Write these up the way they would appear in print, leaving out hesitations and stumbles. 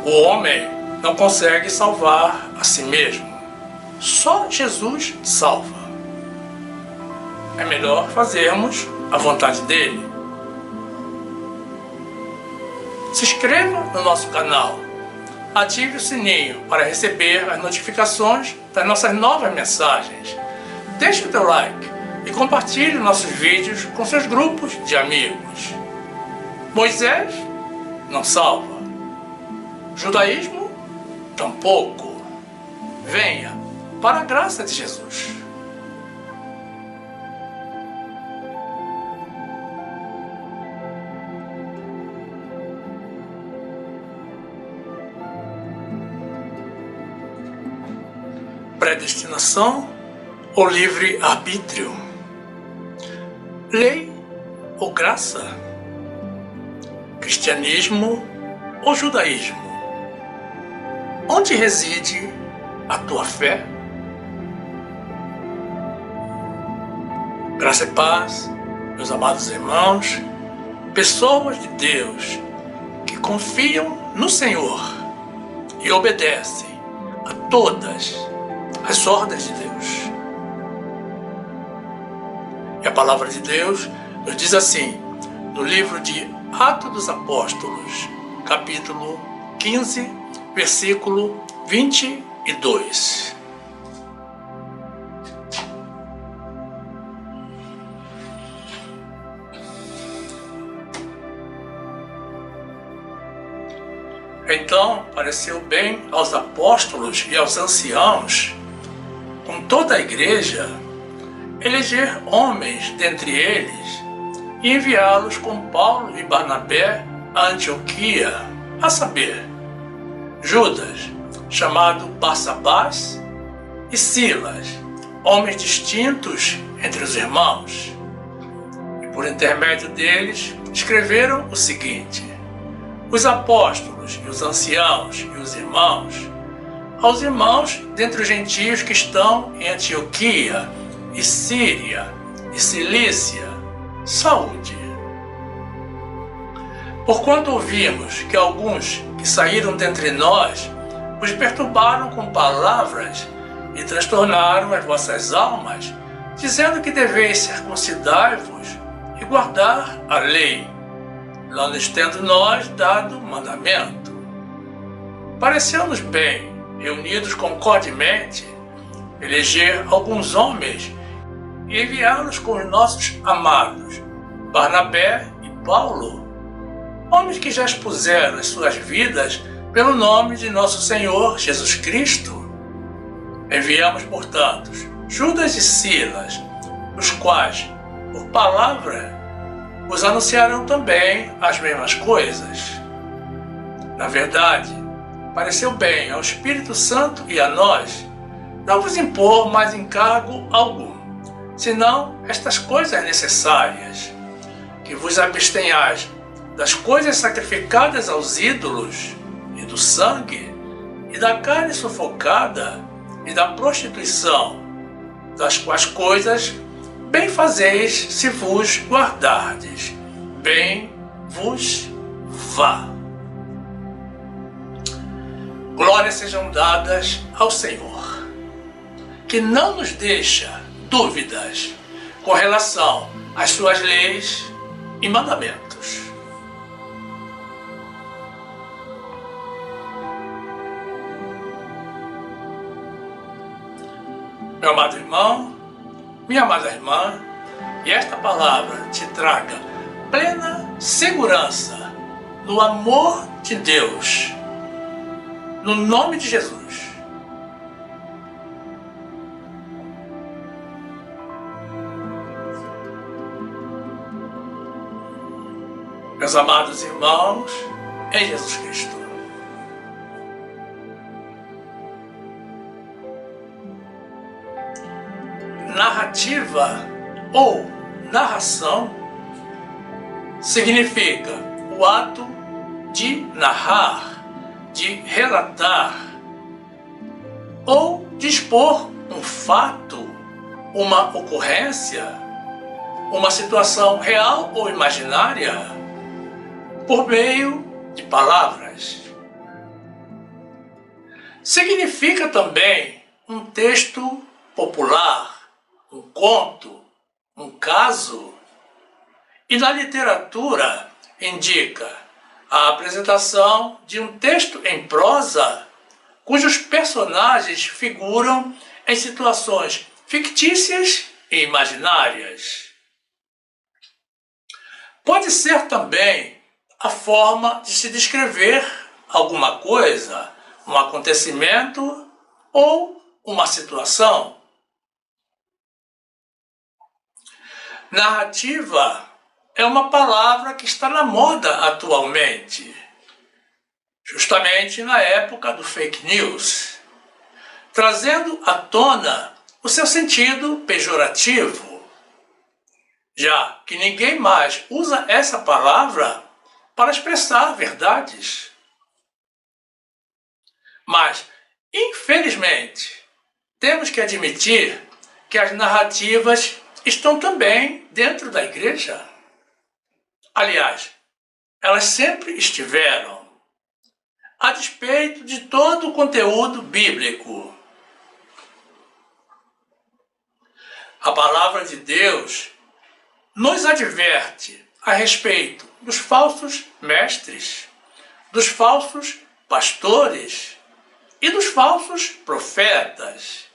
O homem não consegue salvar a si mesmo. Só Jesus salva. É melhor fazermos a vontade dele. Se inscreva no nosso canal. Ative o sininho para receber as notificações das nossas novas mensagens. Deixe o teu like e compartilhe nossos vídeos com seus grupos de amigos. Moisés não salva. Judaísmo tampouco. Venha para a graça de Jesus. Predestinação ou livre-arbítrio? Lei ou graça? Cristianismo ou judaísmo? Onde reside a tua fé? Graça e paz, meus amados irmãos, pessoas de Deus que confiam no Senhor e obedecem a todas as ordens de Deus. E a palavra de Deus nos diz assim, no livro de Atos dos Apóstolos, capítulo 15, versículo 22. Então pareceu bem aos apóstolos e aos anciãos, com toda a igreja, eleger homens dentre eles e enviá-los com Paulo e Barnabé a Antioquia, a saber, Judas, chamado Barsabás, e Silas, homens distintos entre os irmãos. E por intermédio deles escreveram o seguinte: os apóstolos e os anciãos e os irmãos, aos irmãos dentre os gentios que estão em Antioquia, e Síria, e Cilícia, saúde. Porquanto ouvimos que alguns que saíram dentre nós os perturbaram com palavras e transtornaram as vossas almas, dizendo que deveis circuncidar-vos e guardar a lei, não lhes tendo nós dado mandamento. Pareceu-nos bem, reunidos concordemente, eleger alguns homens e enviá-los com os nossos amados, Barnabé e Paulo, homens que já expuseram as suas vidas pelo nome de nosso Senhor Jesus Cristo. Enviamos, portanto, Judas e Silas, os quais, por palavra, vos anunciarão também as mesmas coisas. Na verdade, pareceu bem ao Espírito Santo e a nós não vos impor mais encargo algum, senão estas coisas necessárias, que vos abstenhais das coisas sacrificadas aos ídolos, e do sangue, e da carne sufocada, e da prostituição, das quais coisas bem fazeis se vos guardardes, bem vos vá. Glórias sejam dadas ao Senhor, que não nos deixa dúvidas com relação às suas leis e mandamentos. Meu amado irmão, minha amada irmã, e esta palavra te traga plena segurança no amor de Deus, no nome de Jesus. Meus amados irmãos, em Jesus Cristo. Narrativa ou narração significa o ato de narrar, de relatar ou de expor um fato, uma ocorrência, uma situação real ou imaginária por meio de palavras. significa também um texto popular, um conto, um caso. E na literatura indica a apresentação de um texto em prosa cujos personagens figuram em situações fictícias e imaginárias. Pode ser também a forma de se descrever alguma coisa, um acontecimento ou uma situação. Narrativa é uma palavra que está na moda atualmente, justamente na época do fake news, trazendo à tona o seu sentido pejorativo, já que ninguém mais usa essa palavra para expressar verdades. Mas, infelizmente, temos que admitir que as narrativas estão também dentro da igreja. Aliás, elas sempre estiveram, a despeito de todo o conteúdo bíblico. A palavra de Deus nos adverte a respeito dos falsos mestres, dos falsos pastores e dos falsos profetas,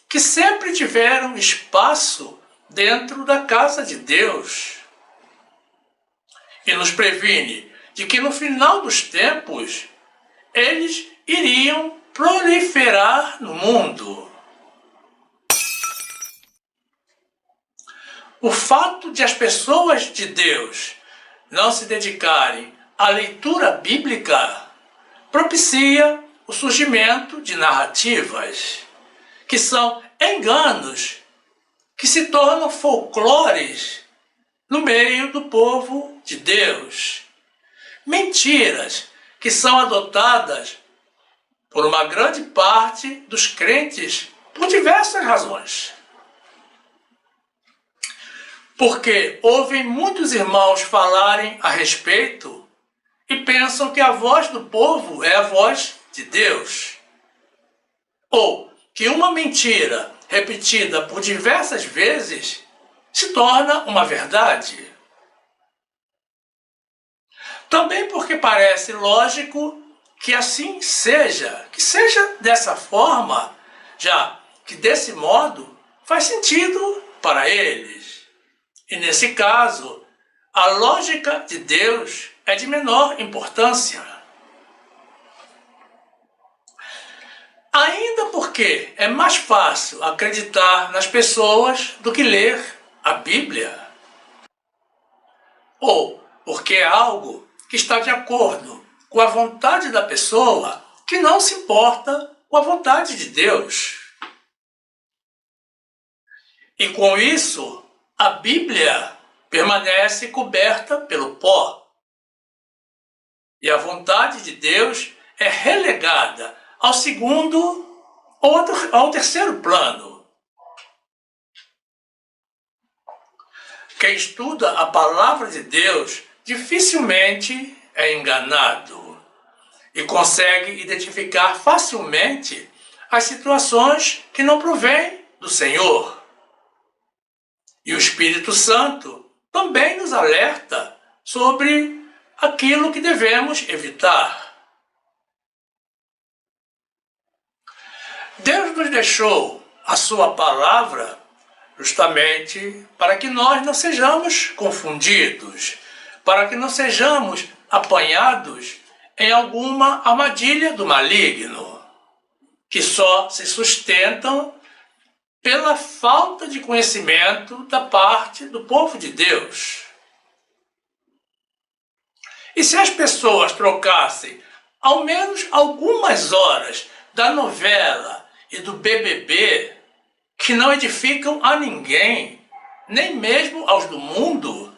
que sempre tiveram espaço dentro da casa de Deus. E nos previne de que no final dos tempos eles iriam proliferar no mundo. O fato de as pessoas de Deus não se dedicarem à leitura bíblica propicia o surgimento de narrativas, que são enganos que se tornam folclores no meio do povo de Deus. Mentiras que são adotadas por uma grande parte dos crentes por diversas razões. Porque ouvem muitos irmãos falarem a respeito e pensam que a voz do povo é a voz de Deus. Ou que uma mentira repetida por diversas vezes se torna uma verdade. Também porque parece lógico que assim seja, que seja dessa forma, já que desse modo faz sentido para eles. E nesse caso, a lógica de Deus é de menor importância. Ainda porque é mais fácil acreditar nas pessoas do que ler a Bíblia. Ou porque é algo que está de acordo com a vontade da pessoa que não se importa com a vontade de Deus. E com isso, a Bíblia permanece coberta pelo pó. E a vontade de Deus é relegada ao segundo ou ao terceiro plano. Quem estuda a palavra de Deus dificilmente é enganado e consegue identificar facilmente as situações que não provêm do Senhor. E o Espírito Santo também nos alerta sobre aquilo que devemos evitar. Deus nos deixou a sua palavra justamente para que nós não sejamos confundidos, para que não sejamos apanhados em alguma armadilha do maligno, que só se sustentam pela falta de conhecimento da parte do povo de Deus. E se as pessoas trocassem ao menos algumas horas da novela e do BBB, que não edificam a ninguém, nem mesmo aos do mundo,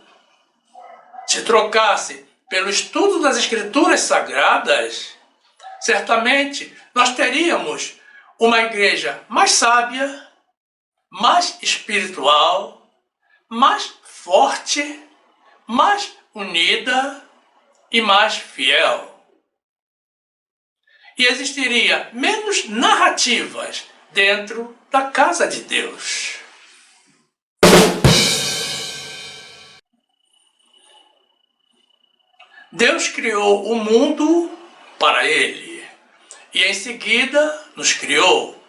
se trocasse pelo estudo das Escrituras Sagradas, certamente nós teríamos uma igreja mais sábia, mais espiritual, mais forte, mais unida e mais fiel. e existiria menos narrativas dentro da casa de Deus. Deus criou o mundo para Ele e em seguida nos criou,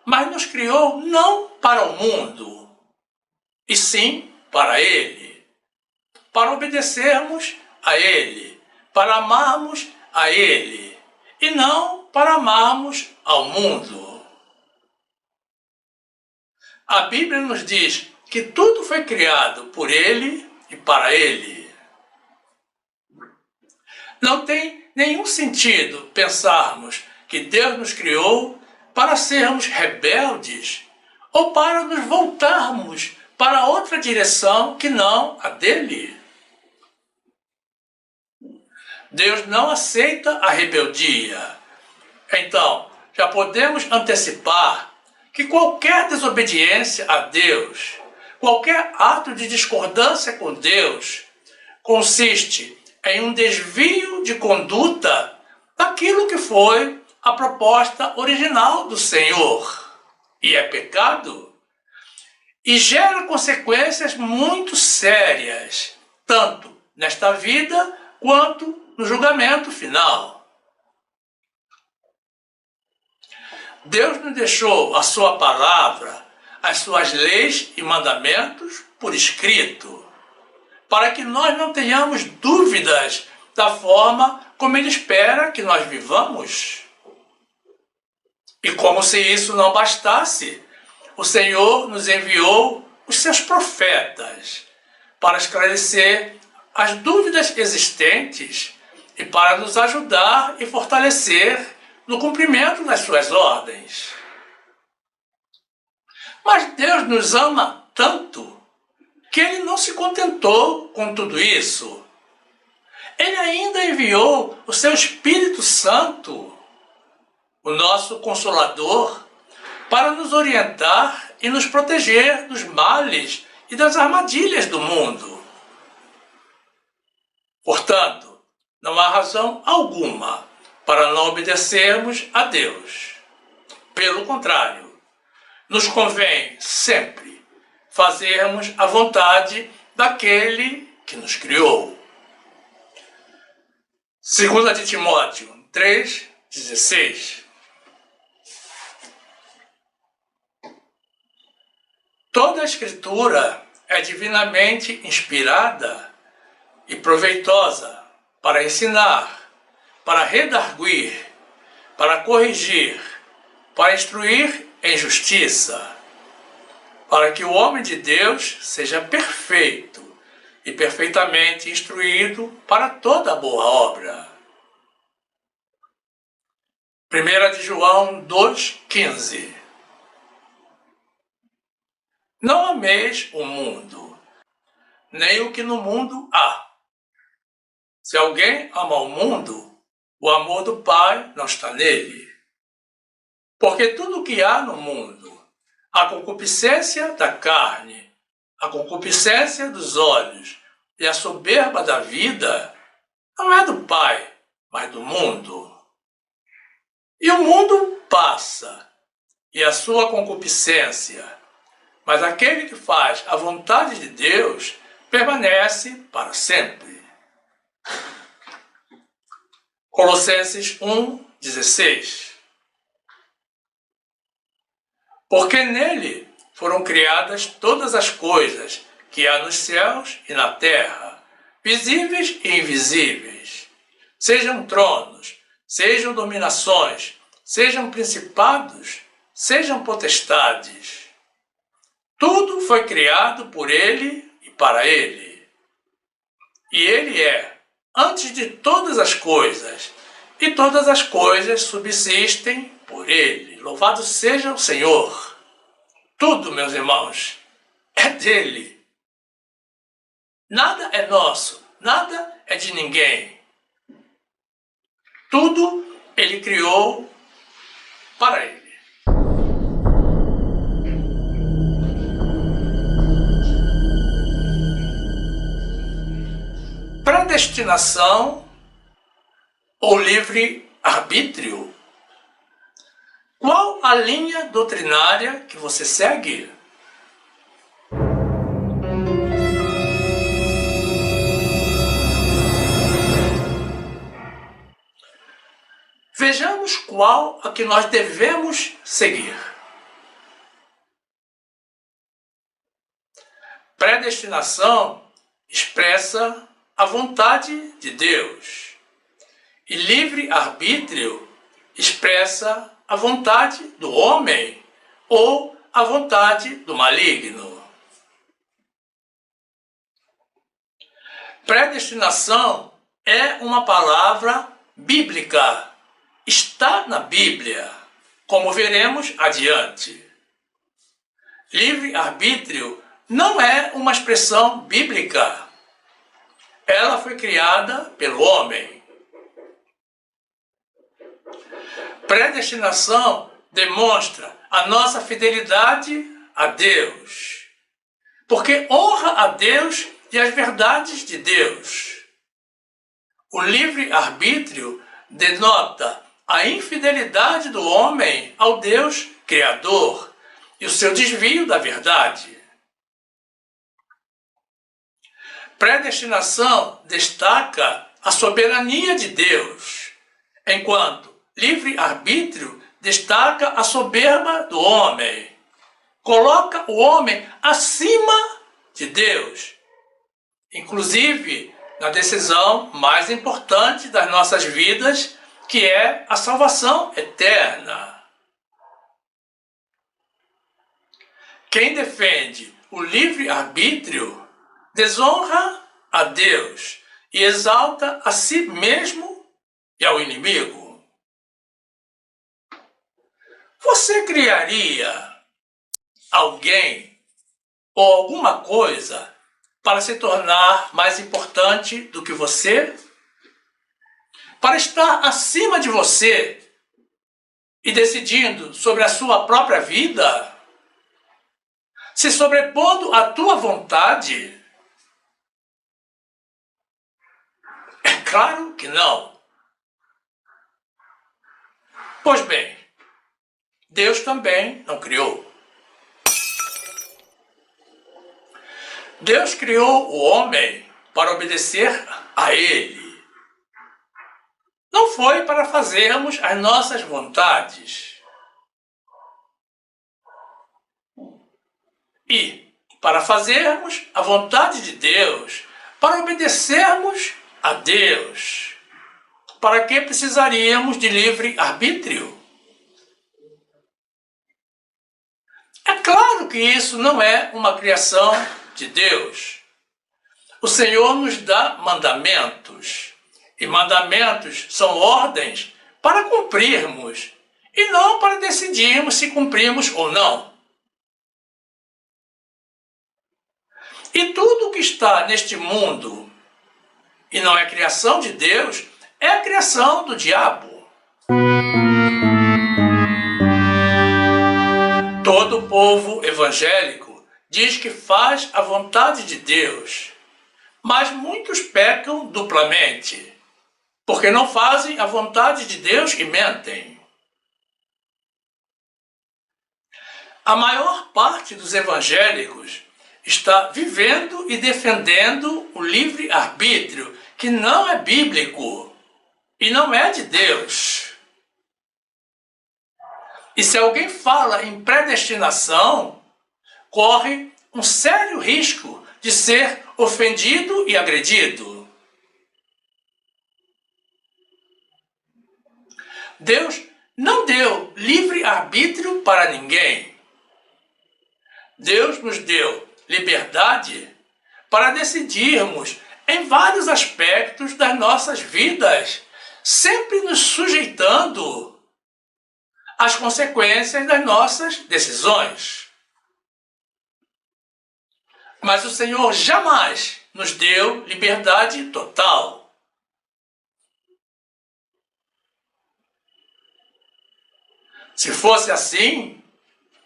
mas nos criou não para o mundo, e sim para Ele, para obedecermos a Ele, para amarmos a Ele e não para amarmos ao mundo. A Bíblia nos diz que tudo foi criado por Ele e para Ele. Não tem nenhum sentido pensarmos que Deus nos criou para sermos rebeldes ou para nos voltarmos para outra direção que não a dele. Deus não aceita a rebeldia. Então, já podemos antecipar que qualquer desobediência a Deus, qualquer ato de discordância com Deus, consiste em um desvio de conduta daquilo que foi a proposta original do Senhor. E é pecado. E gera consequências muito sérias, tanto nesta vida quanto no julgamento final. Deus nos deixou a sua palavra, as suas leis e mandamentos por escrito, para que nós não tenhamos dúvidas da forma como Ele espera que nós vivamos. E como se isso não bastasse, o Senhor nos enviou os seus profetas para esclarecer as dúvidas existentes e para nos ajudar e fortalecer no cumprimento das suas ordens. Mas Deus nos ama tanto que Ele não se contentou com tudo isso. Ele ainda enviou o seu Espírito Santo, o nosso Consolador, para nos orientar e nos proteger dos males e das armadilhas do mundo. Portanto, não há razão alguma para não obedecermos a Deus. Pelo contrário, nos convém sempre fazermos a vontade daquele que nos criou. 2 de Timóteo 3,16. Toda a Escritura é divinamente inspirada e proveitosa para ensinar, para redarguir, para corrigir, para instruir em justiça, para que o homem de Deus seja perfeito e perfeitamente instruído para toda boa obra. 1 de João 2,15. Não ameis o mundo, nem o que no mundo há. Se alguém ama o mundo, o amor do Pai não está nele. Porque tudo o que há no mundo, a concupiscência da carne, a concupiscência dos olhos e a soberba da vida, não é do Pai, mas do mundo. E o mundo passa, e a sua concupiscência, mas aquele que faz a vontade de Deus permanece para sempre. Colossenses 1,16. Porque nele foram criadas todas as coisas que há nos céus e na terra, visíveis e invisíveis, sejam tronos, sejam dominações, sejam principados, sejam potestades. Tudo foi criado por Ele e para Ele. E Ele é, antes de todas as coisas, e todas as coisas subsistem por Ele. Louvado seja o Senhor. Tudo, meus irmãos, é dele. Nada é nosso, nada é de ninguém. Tudo Ele criou para Ele. Predestinação ou livre livre-arbítrio? Qual a linha doutrinária que você segue? Vejamos qual a que nós devemos seguir. Predestinação expressa a vontade de Deus e livre-arbítrio expressa a vontade do homem ou a vontade do maligno. Predestinação é uma palavra bíblica. Está na Bíblia, como veremos adiante. Livre-arbítrio não é uma expressão bíblica. Ela foi criada pelo homem. Predestinação demonstra a nossa fidelidade a Deus, porque honra a Deus e as verdades de Deus. O livre-arbítrio denota a infidelidade do homem ao Deus Criador e o seu desvio da verdade. Predestinação destaca a soberania de Deus, enquanto livre-arbítrio destaca a soberba do homem. Coloca o homem acima de Deus, inclusive na decisão mais importante das nossas vidas, que é a salvação eterna. Quem defende o livre-arbítrio desonra a Deus e exalta a si mesmo e ao inimigo. Você criaria alguém ou alguma coisa para se tornar mais importante do que você? Para estar acima de você e decidindo sobre a sua própria vida? Se sobrepondo à tua vontade? É claro que não. Pois bem, Deus também não criou. Deus criou o homem para obedecer a Ele. Não foi para fazermos as nossas vontades. E para fazermos a vontade de Deus, para obedecermos a Deus, para que precisaríamos de livre-arbítrio? É claro que isso não é uma criação de Deus. O Senhor nos dá mandamentos. E mandamentos são ordens para cumprirmos, e não para decidirmos se cumprimos ou não. E tudo o que está neste mundo, e não é criação de Deus, é a criação do diabo. Todo o povo evangélico diz que faz a vontade de Deus, mas muitos pecam duplamente, porque não fazem a vontade de Deus e mentem. A maior parte dos evangélicos está vivendo e defendendo o livre-arbítrio, que não é bíblico e não é de Deus. E se alguém fala em predestinação, corre um sério risco de ser ofendido e agredido. Deus não deu livre-arbítrio para ninguém. Deus nos deu liberdade para decidirmos em vários aspectos das nossas vidas, sempre nos sujeitando às consequências das nossas decisões. Mas o Senhor jamais nos deu liberdade total. Se fosse assim,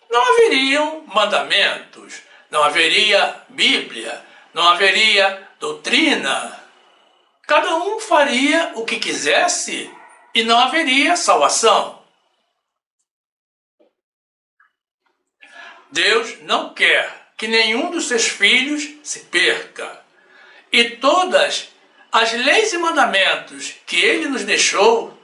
não haveriam mandamentos, não haveria Bíblia, não haveria doutrina. Cada um faria o que quisesse e não haveria salvação. Deus não quer que nenhum dos seus filhos se perca. E todas as leis e mandamentos que ele nos deixou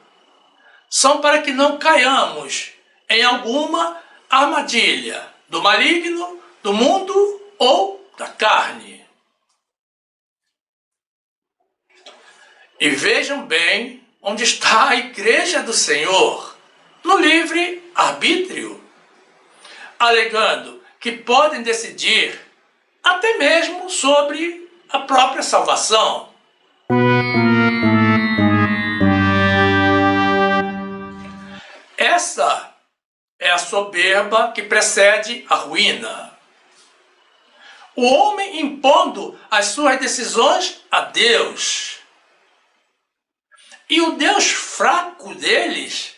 são para que não caiamos em alguma armadilha do maligno, do mundo ou da carne. E vejam bem onde está a igreja do Senhor, no livre arbítrio, alegando que podem decidir até mesmo sobre a própria salvação. Essa é a soberba que precede a ruína. O homem impondo as suas decisões a Deus. E o Deus fraco deles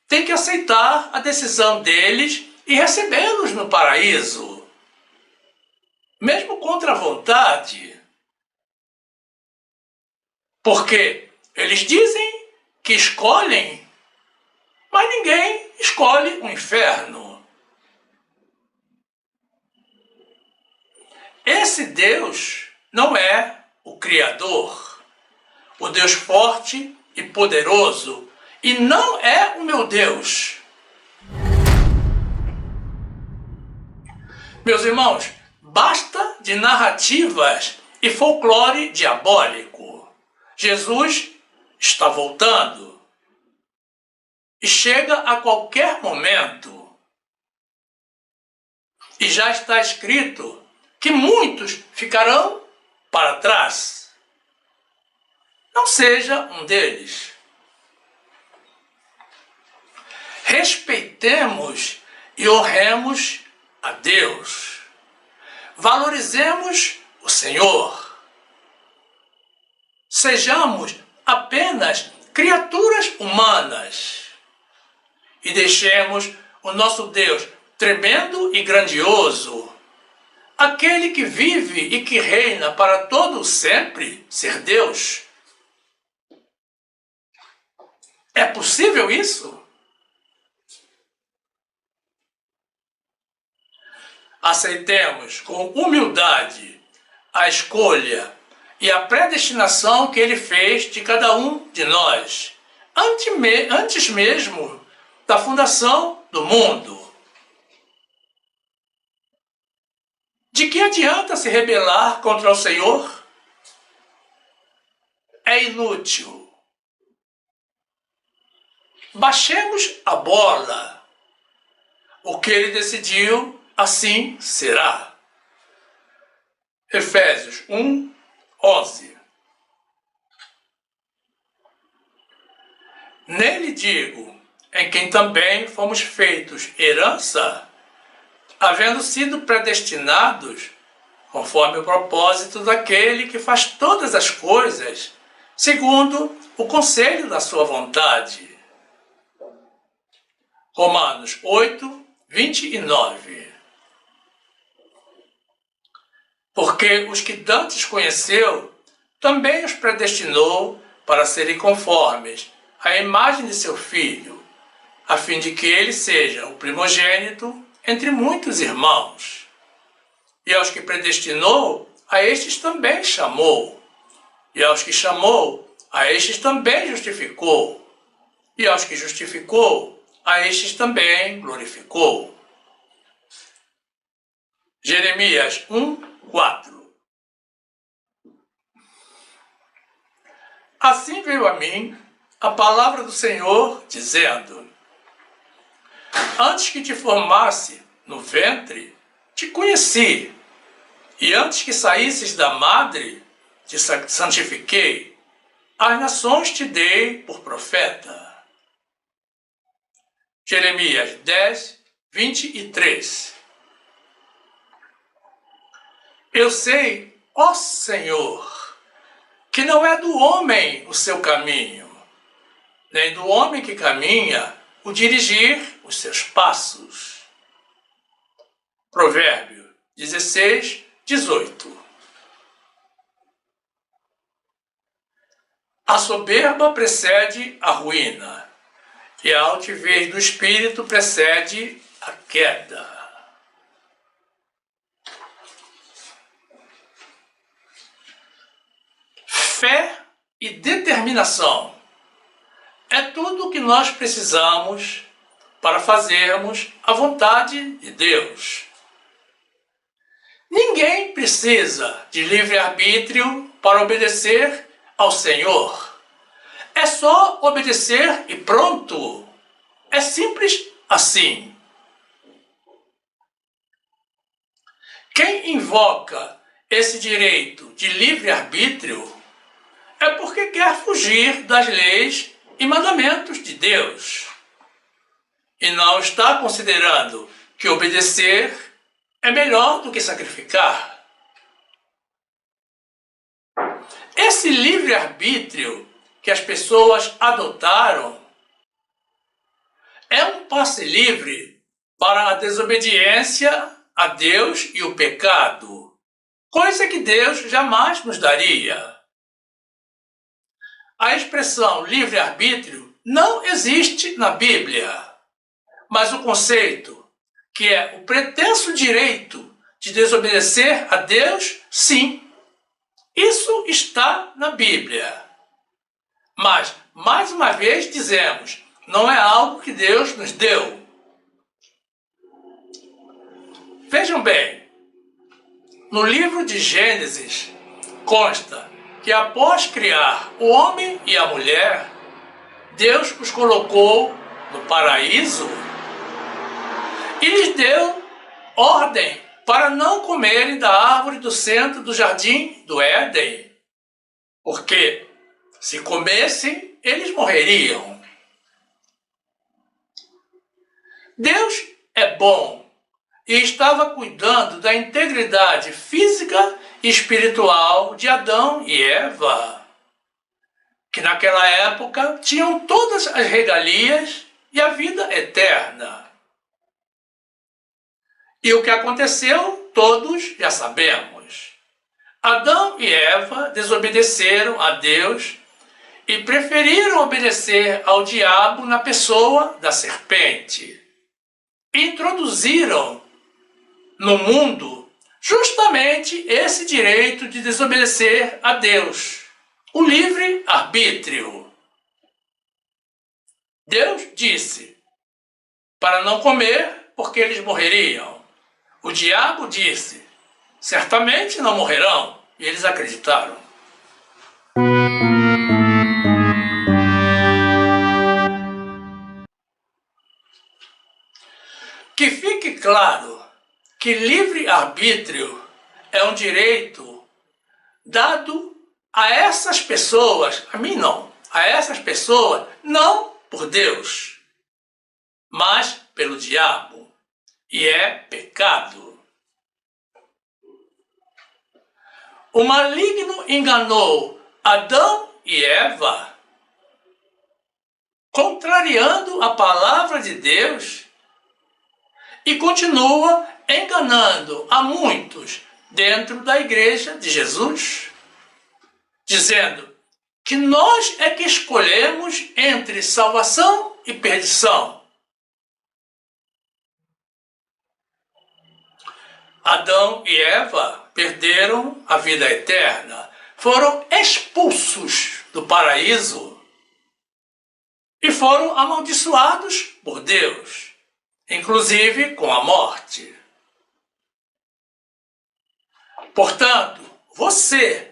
tem que aceitar a decisão deles e recebê-los no paraíso, mesmo contra a vontade. Porque eles dizem que escolhem, mas ninguém escolhe o inferno. Esse Deus não é o Criador, o Deus forte e poderoso, e não é o meu Deus. Meus irmãos, basta de narrativas e folclore diabólico. Jesus está voltando e chega a qualquer momento. E já está escrito que muitos ficarão para trás. Não seja um deles. Respeitemos e honremos a Deus. Valorizemos o Senhor. Sejamos apenas criaturas humanas e deixemos o nosso Deus tremendo e grandioso, aquele que vive e que reina para todo sempre, ser Deus. É possível isso? Aceitemos com humildade a escolha e a predestinação que ele fez de cada um de nós, antes mesmo da fundação do mundo. De que adianta se rebelar contra o Senhor? É inútil. Baixemos a bola. O que ele decidiu, assim será. Efésios 1, 11. Nele digo, em quem também fomos feitos herança, havendo sido predestinados, conforme o propósito daquele que faz todas as coisas, segundo o conselho da sua vontade. Romanos 8, 29. Porque os que dantes conheceu, também os predestinou para serem conformes à imagem de seu Filho, a fim de que ele seja o primogênito entre muitos irmãos. E aos que predestinou, a estes também chamou. E aos que chamou, a estes também justificou. E aos que justificou, a estes também glorificou. Jeremias 1, 4. Assim veio a mim a palavra do Senhor, dizendo: antes que te formasse no ventre, te conheci, e antes que saísses da madre, te santifiquei, as nações te dei por profeta. Jeremias 10, 23. Eu sei, ó Senhor, que não é do homem o seu caminho, nem do homem que caminha o dirigir os seus passos. Provérbio 16, 18. A soberba precede a ruína, e a altivez do espírito precede a queda. Fé e determinação é tudo o que nós precisamos para fazermos a vontade de Deus. Ninguém precisa de livre-arbítrio para obedecer ao Senhor. É só obedecer e pronto. É simples assim. Quem invoca esse direito de livre-arbítrio é porque quer fugir das leis e mandamentos de Deus. E não está considerando que obedecer é melhor do que sacrificar. Esse livre-arbítrio que as pessoas adotaram é um passe livre para a desobediência a Deus e o pecado, coisa que Deus jamais nos daria. A expressão livre-arbítrio não existe na Bíblia, mas o conceito, que é o pretenso direito de desobedecer a Deus, sim. Isso está na Bíblia. Mas, mais uma vez dizemos, não é algo que Deus nos deu. Vejam bem, no livro de Gênesis consta que após criar o homem e a mulher, Deus os colocou no paraíso e lhes deu ordem para não comerem da árvore do centro do jardim do Éden, porque se comessem, eles morreriam. Deus é bom e estava cuidando da integridade física e espiritual de Adão e Eva, que naquela época tinham todas as regalias e a vida eterna. E o que aconteceu, todos já sabemos. Adão e Eva desobedeceram a Deus e preferiram obedecer ao diabo na pessoa da serpente. Introduziram no mundo justamente esse direito de desobedecer a Deus, o livre-arbítrio. Deus disse para não comer porque eles morreriam. O diabo disse, certamente não morrerão, e eles acreditaram. Que fique claro que livre-arbítrio é um direito dado a essas pessoas, a mim não, a essas pessoas, não por Deus, mas pelo diabo. E é pecado. O maligno enganou Adão e Eva, contrariando a palavra de Deus, e continua enganando a muitos dentro da igreja de Jesus, dizendo que nós é que escolhemos entre salvação e perdição. Adão e Eva perderam a vida eterna, foram expulsos do paraíso e foram amaldiçoados por Deus, inclusive com a morte. Portanto, você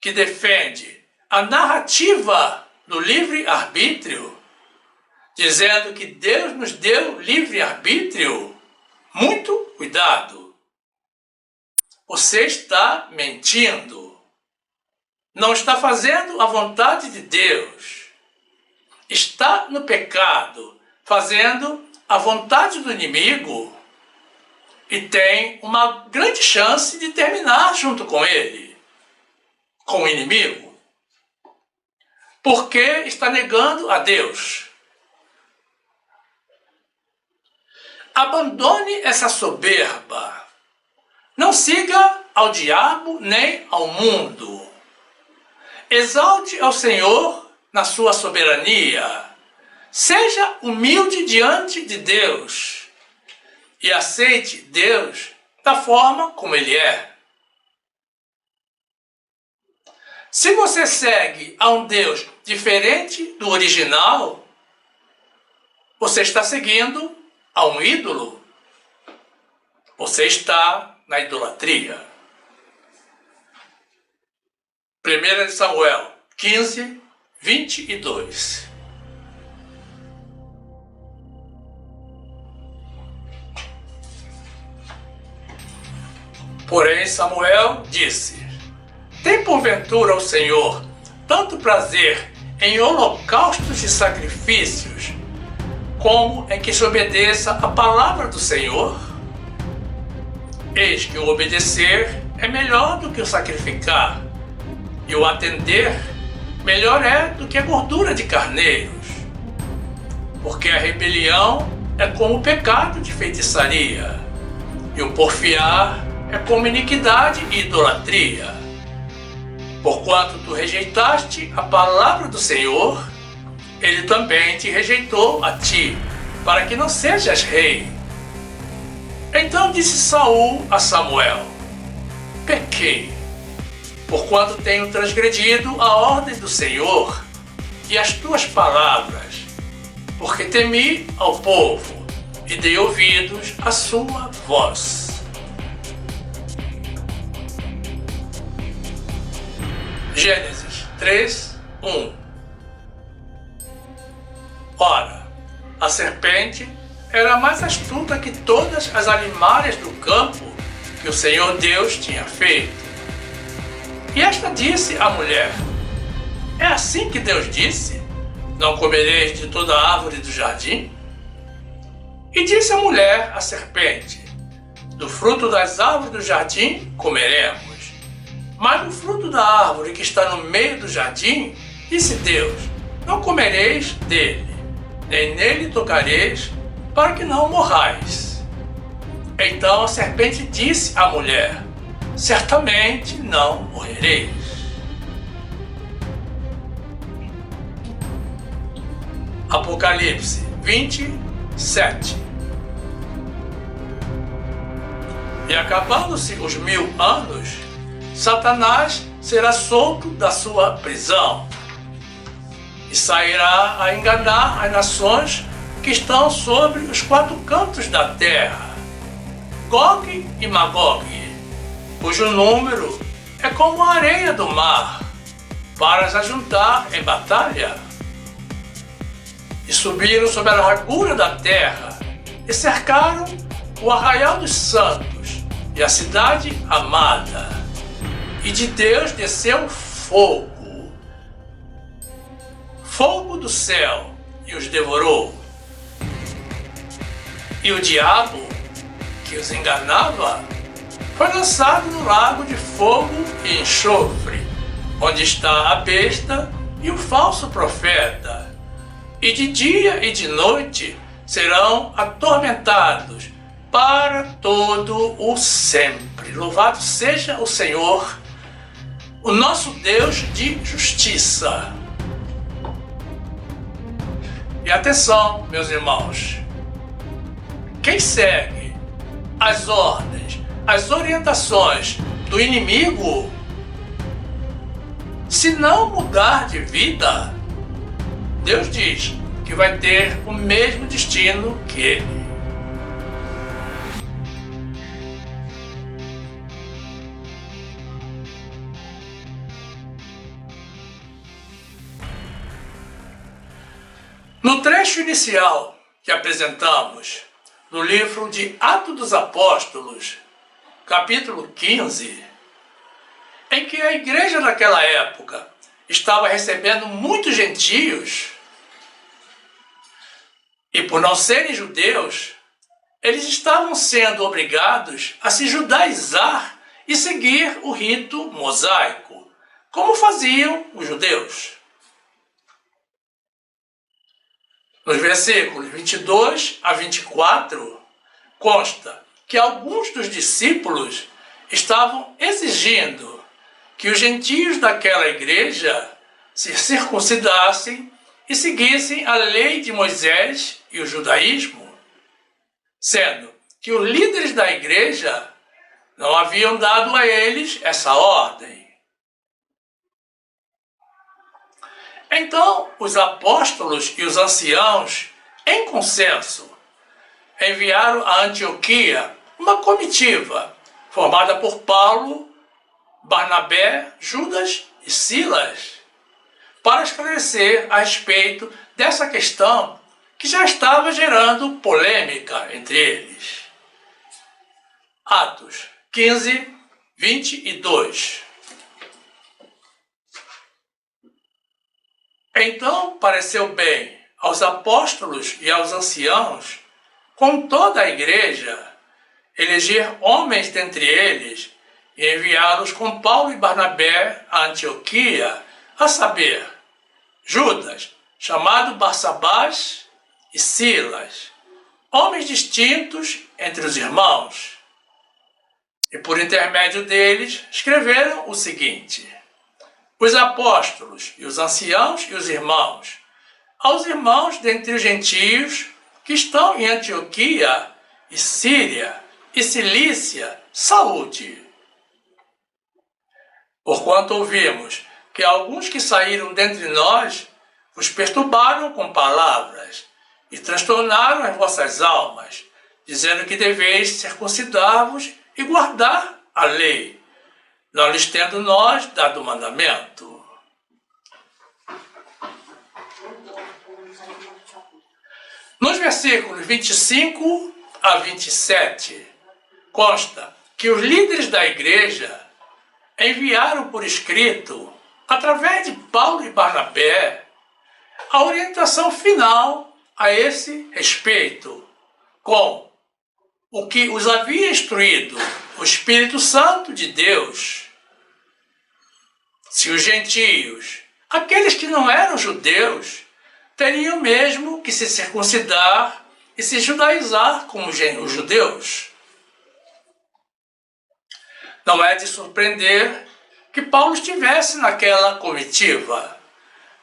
que defende a narrativa do livre-arbítrio, dizendo que Deus nos deu livre-arbítrio, muito cuidado. Você está mentindo. Não está fazendo a vontade de Deus. Está no pecado, fazendo a vontade do inimigo e tem uma grande chance de terminar junto com ele, com o inimigo, porque está negando a Deus. Abandone essa soberba. Não siga ao diabo nem ao mundo. Exalte ao Senhor na sua soberania. Seja humilde diante de Deus e aceite Deus da forma como Ele é. Se você segue a um Deus diferente do original, você está seguindo a um ídolo. Você está na idolatria. 1 Samuel 15, 22. Porém Samuel disse: tem porventura o Senhor tanto prazer em holocaustos e sacrifícios, como em que se obedeça a palavra do Senhor? Eis que o obedecer é melhor do que o sacrificar, e o atender melhor é do que a gordura de carneiros. Porque a rebelião é como o pecado de feitiçaria, e o porfiar é como iniquidade e idolatria. Porquanto tu rejeitaste a palavra do Senhor, Ele também te rejeitou a ti, para que não sejas rei. Então disse Saul a Samuel: pequei, porquanto tenho transgredido a ordem do Senhor e as tuas palavras, porque temi ao povo e dei ouvidos à sua voz. Gênesis 3, 1. Ora, a serpente era mais astuta que todas as alimárias do campo que o Senhor Deus tinha feito. E esta disse à mulher: é assim que Deus disse: não comereis de toda a árvore do jardim? E disse a mulher à serpente: do fruto das árvores do jardim comeremos. Mas do fruto da árvore que está no meio do jardim, disse Deus: não comereis dele, nem nele tocareis, para que não morrais. Então a serpente disse à mulher: certamente não morrereis. Apocalipse 27. E acabando-se os 1000 anos, Satanás será solto da sua prisão e sairá a enganar as nações que estão sobre os 4 cantos da terra, Gog e Magog, cujo número é como a areia do mar, para as ajuntar em batalha. E subiram sobre a largura da terra e cercaram o arraial dos santos e a cidade amada. E de Deus desceu fogo, fogo do céu, e os devorou. E o diabo, que os enganava, foi lançado no lago de fogo e enxofre, onde está a besta e o falso profeta. E de dia e de noite serão atormentados para todo o sempre. Louvado seja o Senhor, o nosso Deus de justiça. E atenção, meus irmãos, quem segue as ordens, as orientações do inimigo, se não mudar de vida, Deus diz que vai ter o mesmo destino que ele. No trecho inicial que apresentamos, no livro de Atos dos Apóstolos, capítulo 15, em que a igreja naquela época estava recebendo muitos gentios, e por não serem judeus, eles estavam sendo obrigados a se judaizar e seguir o rito mosaico, como faziam os judeus. Nos versículos 22 a 24, consta que alguns dos discípulos estavam exigindo que os gentios daquela igreja se circuncidassem e seguissem a lei de Moisés e o judaísmo, sendo que os líderes da igreja não haviam dado a eles essa ordem. Então, os apóstolos e os anciãos, em consenso, enviaram a Antioquia uma comitiva formada por Paulo, Barnabé, Judas e Silas, para esclarecer a respeito dessa questão que já estava gerando polêmica entre eles. Atos 15, 22. Então pareceu bem aos apóstolos e aos anciãos, com toda a igreja, eleger homens dentre eles e enviá-los com Paulo e Barnabé a Antioquia, a saber, Judas, chamado Barsabás, e Silas, homens distintos entre os irmãos. E por intermédio deles escreveram o seguinte: os apóstolos e os anciãos e os irmãos, aos irmãos dentre os gentios que estão em Antioquia e Síria e Cilícia, saúde. Porquanto ouvimos que alguns que saíram dentre nós vos perturbaram com palavras e transtornaram as vossas almas, dizendo que deveis circuncidar-vos e guardar a lei, não lhes tendo nós dado mandamento. Nos versículos 25 a 27, consta que os líderes da igreja enviaram por escrito, através de Paulo e Barnabé, a orientação final a esse respeito, com o que os havia instruído o Espírito Santo de Deus. Se os gentios, aqueles que não eram judeus, teriam mesmo que se circuncidar e se judaizar como os judeus. Não é de surpreender que Paulo estivesse naquela comitiva,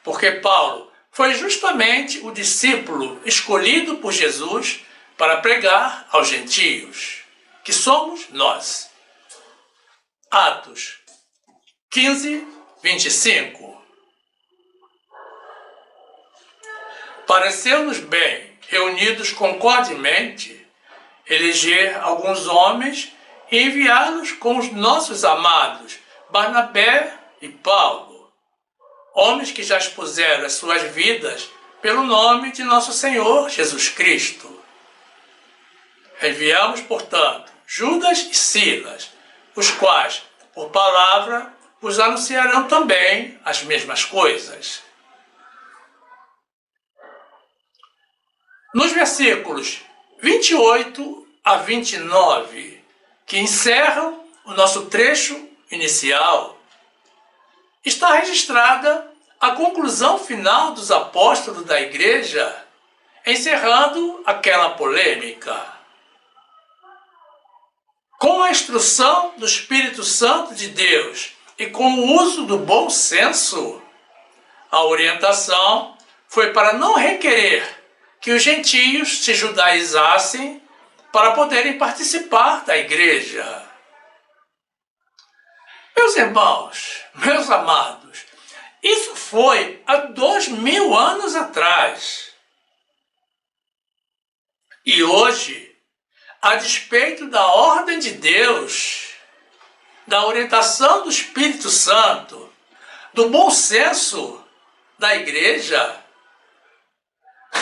porque Paulo foi justamente o discípulo escolhido por Jesus para pregar aos gentios, que somos nós. Atos 15, 25. Pareceu-nos bem, reunidos concordemente, eleger alguns homens e enviá-los com os nossos amados Barnabé e Paulo, homens que já expuseram as suas vidas pelo nome de nosso Senhor Jesus Cristo. Enviamos, portanto, Judas e Silas, os quais, por palavra, vos anunciarão também as mesmas coisas. Nos versículos 28 a 29, que encerram o nosso trecho inicial, está registrada a conclusão final dos apóstolos da igreja, encerrando aquela polêmica. Com a instrução do Espírito Santo de Deus e com o uso do bom senso, a orientação foi para não requerer que os gentios se judaizassem para poderem participar da igreja. Meus irmãos, meus amados, isso foi há 2000 anos atrás. E hoje, a despeito da ordem de Deus, da orientação do Espírito Santo, do bom senso da igreja,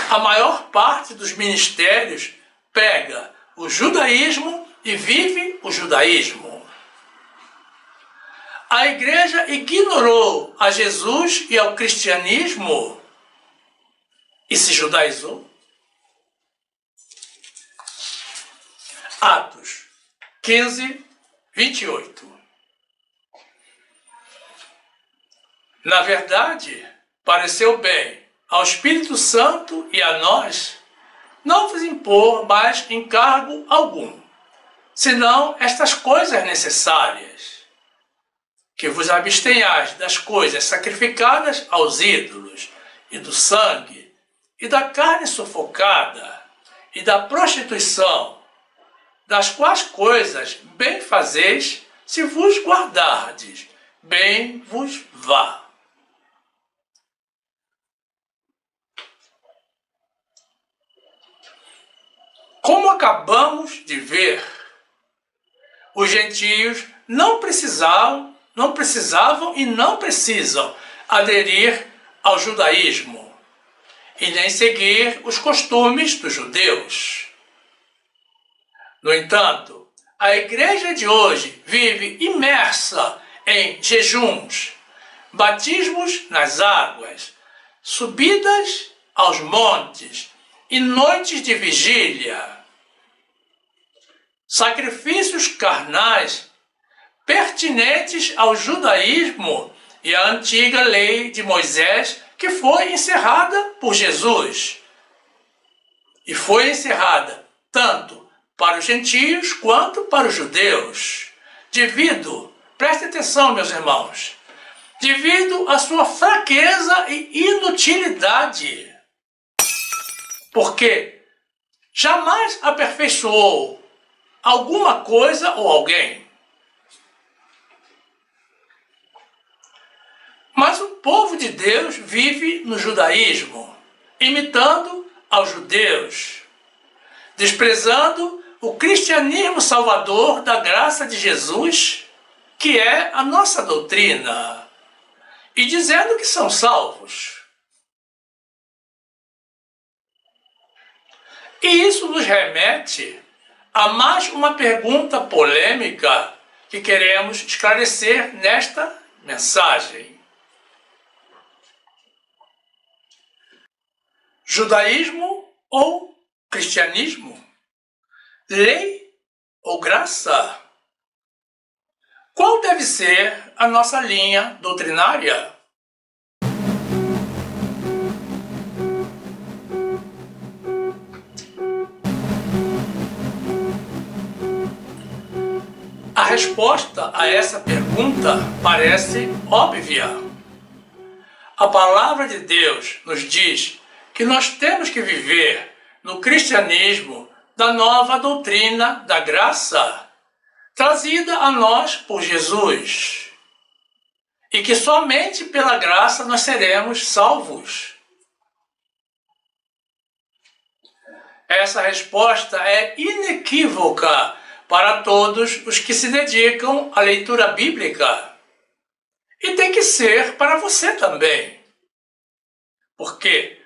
a maior parte dos ministérios pega o judaísmo e vive o judaísmo. A igreja ignorou a Jesus e ao cristianismo e se judaizou. Atos 15, 28. Na verdade, pareceu bem ao Espírito Santo e a nós não vos impor mais encargo algum, senão estas coisas necessárias: que vos abstenhais das coisas sacrificadas aos ídolos, e do sangue, e da carne sufocada, e da prostituição, das quais coisas bem fazeis, se vos guardardes, bem vos vá. Como acabamos de ver, os gentios não precisavam e não precisam aderir ao judaísmo e nem seguir os costumes dos judeus. No entanto, a igreja de hoje vive imersa em jejuns, batismos nas águas, subidas aos montes e noites de vigília, sacrifícios carnais pertinentes ao judaísmo e à antiga lei de Moisés, que foi encerrada por Jesus. E foi encerrada tanto para os gentios quanto para os judeus, preste atenção, meus irmãos, devido à sua fraqueza e inutilidade, porque jamais aperfeiçoou alguma coisa ou alguém. Mas o povo de Deus vive no judaísmo, imitando aos judeus, desprezando o cristianismo salvador da graça de Jesus, que é a nossa doutrina, e dizendo que são salvos. E isso nos remete a mais uma pergunta polêmica que queremos esclarecer nesta mensagem. Judaísmo ou cristianismo? Lei ou graça? Qual deve ser a nossa linha doutrinária? A resposta a essa pergunta parece óbvia. A palavra de Deus nos diz que nós temos que viver no cristianismo da nova doutrina da graça, trazida a nós por Jesus, e que somente pela graça nós seremos salvos. Essa resposta é inequívoca para todos os que se dedicam à leitura bíblica, e tem que ser para você também, porque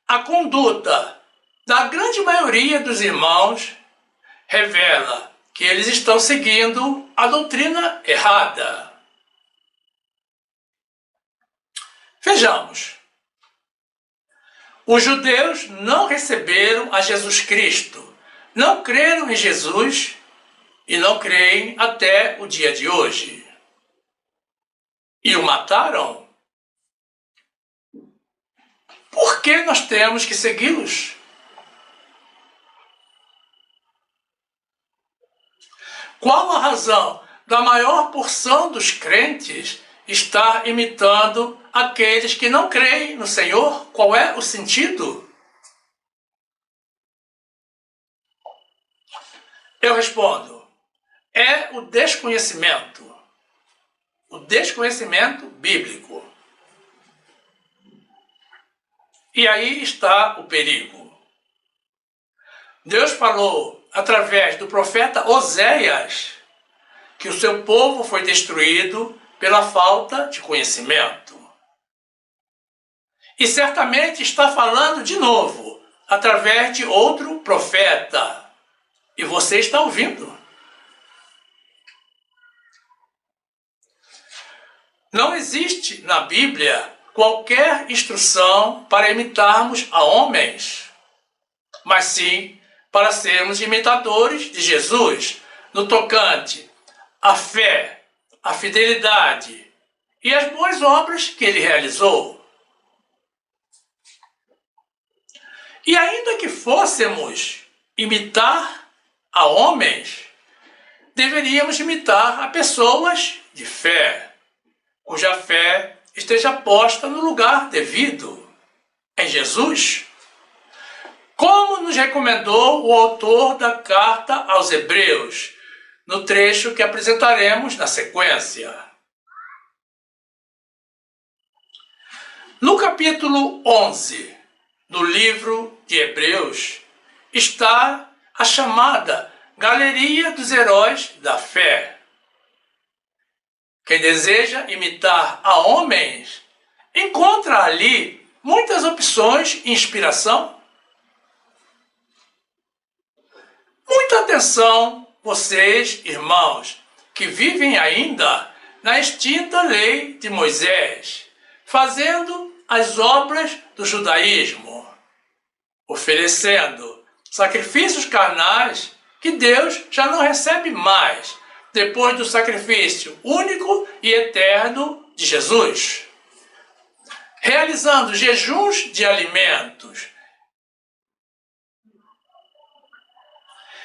a conduta da grande maioria dos irmãos revela que eles estão seguindo a doutrina errada. Vejamos. Os judeus não receberam a Jesus Cristo, não creram em Jesus e não creem até o dia de hoje. E o mataram? Por que nós temos que segui-los? Qual a razão da maior porção dos crentes estar imitando aqueles que não creem no Senhor? Qual é o sentido? Eu respondo, é o desconhecimento bíblico. E aí está o perigo. Deus falou através do profeta Oséias que o seu povo foi destruído pela falta de conhecimento. E certamente está falando de novo através de outro profeta. E você está ouvindo. Não existe na Bíblia qualquer instrução para imitarmos a homens, mas sim para sermos imitadores de Jesus no tocante à fé, à fidelidade e às boas obras que ele realizou. E ainda que fôssemos imitar a homens, deveríamos imitar a pessoas de fé. cuja fé esteja posta no lugar devido, em Jesus, como nos recomendou o autor da carta aos Hebreus, no trecho que apresentaremos na sequência. No capítulo 11 do livro de Hebreus está a chamada Galeria dos Heróis da Fé. Quem deseja imitar a homens encontra ali muitas opções e inspiração. Muita atenção, vocês, irmãos, que vivem ainda na extinta lei de Moisés, fazendo as obras do judaísmo, oferecendo sacrifícios carnais que Deus já não recebe mais, depois do sacrifício único e eterno de Jesus. Realizando jejuns de alimentos.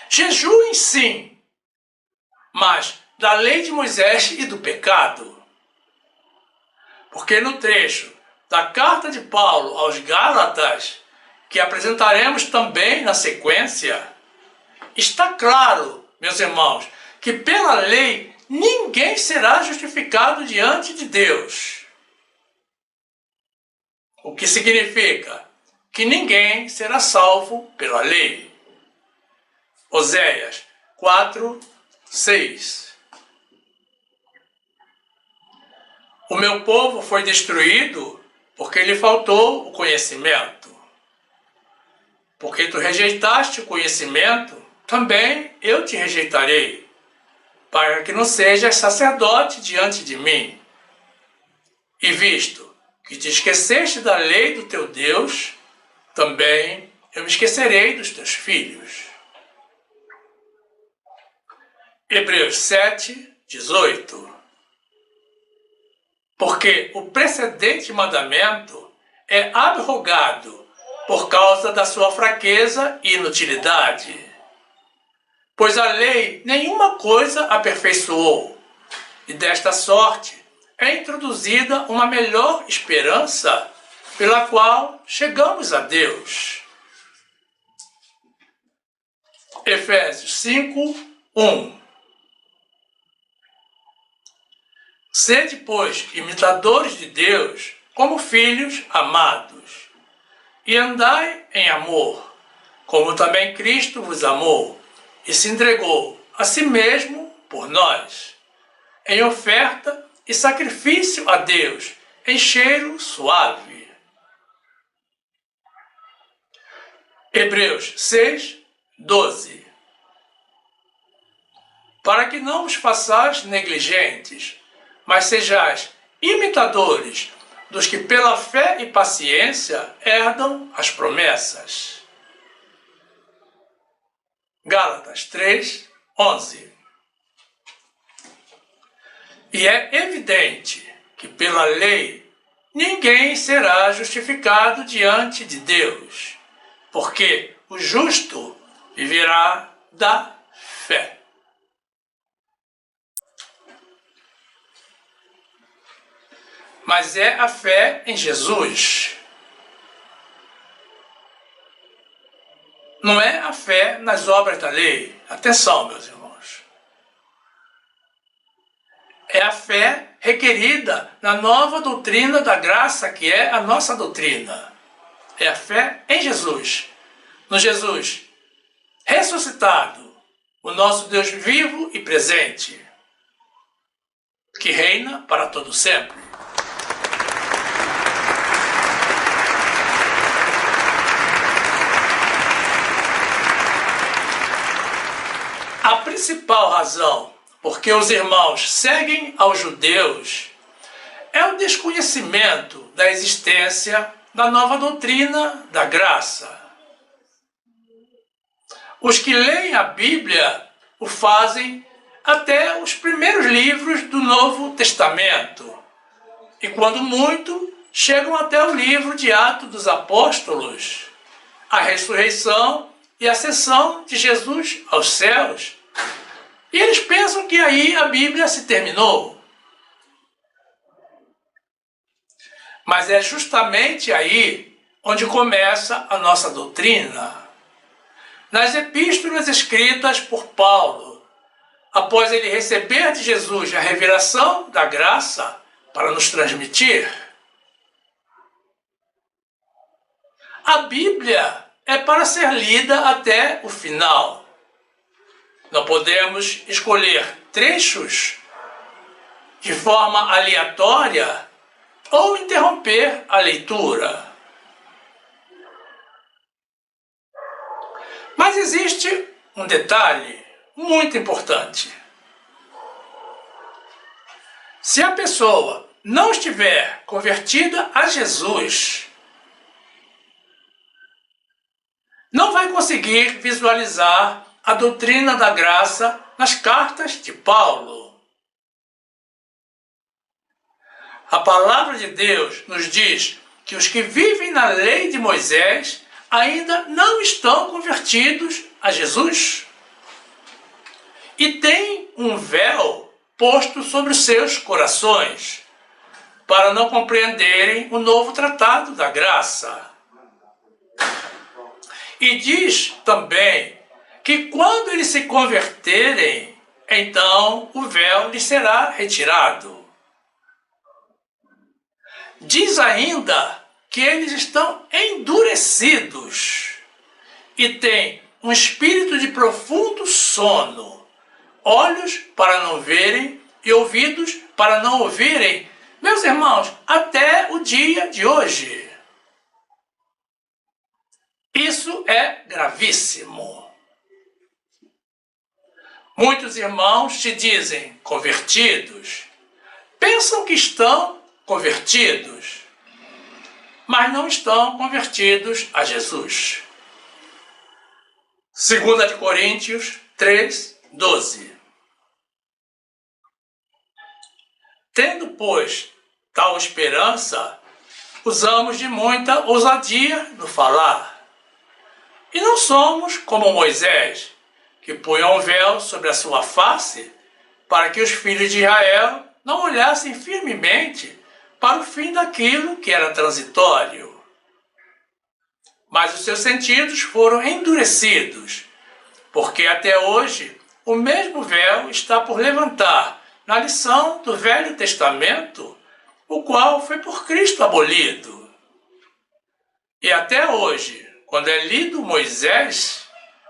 Jejuem sim, mas da lei de Moisés e do pecado. Porque no trecho da carta de Paulo aos Gálatas, que apresentaremos também na sequência, está claro, meus irmãos, que pela lei ninguém será justificado diante de Deus. O que significa que ninguém será salvo pela lei. Oséias 4, 6. O meu povo foi destruído porque lhe faltou o conhecimento. Porque tu rejeitaste o conhecimento, também eu te rejeitarei, para que não sejas sacerdote diante de mim. E visto que te esqueceste da lei do teu Deus, também eu me esquecerei dos teus filhos. Hebreus 7, 18. Porque o precedente mandamento é abrogado por causa da sua fraqueza e inutilidade. Pois a lei nenhuma coisa aperfeiçoou, e desta sorte é introduzida uma melhor esperança, pela qual chegamos a Deus. Efésios 5, 1. Sede, pois, imitadores de Deus, como filhos amados, e andai em amor, como também Cristo vos amou, e se entregou a si mesmo por nós, em oferta e sacrifício a Deus, em cheiro suave. Hebreus 6, 12. Para que não vos façais negligentes, mas sejais imitadores dos que pela fé e paciência herdam as promessas. Gálatas 3, 11. E é evidente que pela lei ninguém será justificado diante de Deus, porque o justo viverá da fé. Mas é a fé em Jesus. Não é a fé nas obras da lei. Atenção, meus irmãos. É a fé requerida na nova doutrina da graça, que é a nossa doutrina. É a fé em Jesus. No Jesus ressuscitado, o nosso Deus vivo e presente, que reina para todo sempre. A principal razão por que os irmãos seguem aos judeus é o desconhecimento da existência da nova doutrina da graça. Os que leem a Bíblia o fazem até os primeiros livros do Novo Testamento, e quando muito, chegam até o livro de Atos dos Apóstolos, a ressurreição e a ascensão de Jesus aos céus. E eles pensam que aí a Bíblia se terminou. Mas é justamente aí onde começa a nossa doutrina. Nas epístolas escritas por Paulo, após ele receber de Jesus a revelação da graça para nos transmitir, a Bíblia é para ser lida até o final. Não podemos escolher trechos de forma aleatória ou interromper a leitura. Mas existe um detalhe muito importante. Se a pessoa não estiver convertida a Jesus, não vai conseguir visualizar a doutrina da graça nas cartas de Paulo. A palavra de Deus nos diz que os que vivem na lei de Moisés ainda não estão convertidos a Jesus e têm um véu posto sobre os seus corações para não compreenderem o novo tratado da graça. E diz também que quando eles se converterem, então o véu lhes será retirado. Diz ainda que eles estão endurecidos e têm um espírito de profundo sono, olhos para não verem e ouvidos para não ouvirem, meus irmãos, até o dia de hoje. Isso é gravíssimo. Muitos irmãos se dizem convertidos, pensam que estão convertidos, mas não estão convertidos a Jesus. 2 Coríntios 3:12. Tendo, pois, tal esperança, usamos de muita ousadia no falar. E não somos como Moisés, que punha um véu sobre a sua face, para que os filhos de Israel não olhassem firmemente para o fim daquilo que era transitório. Mas os seus sentidos foram endurecidos, porque até hoje o mesmo véu está por levantar na lição do Velho Testamento, o qual foi por Cristo abolido. E até hoje, quando é lido Moisés,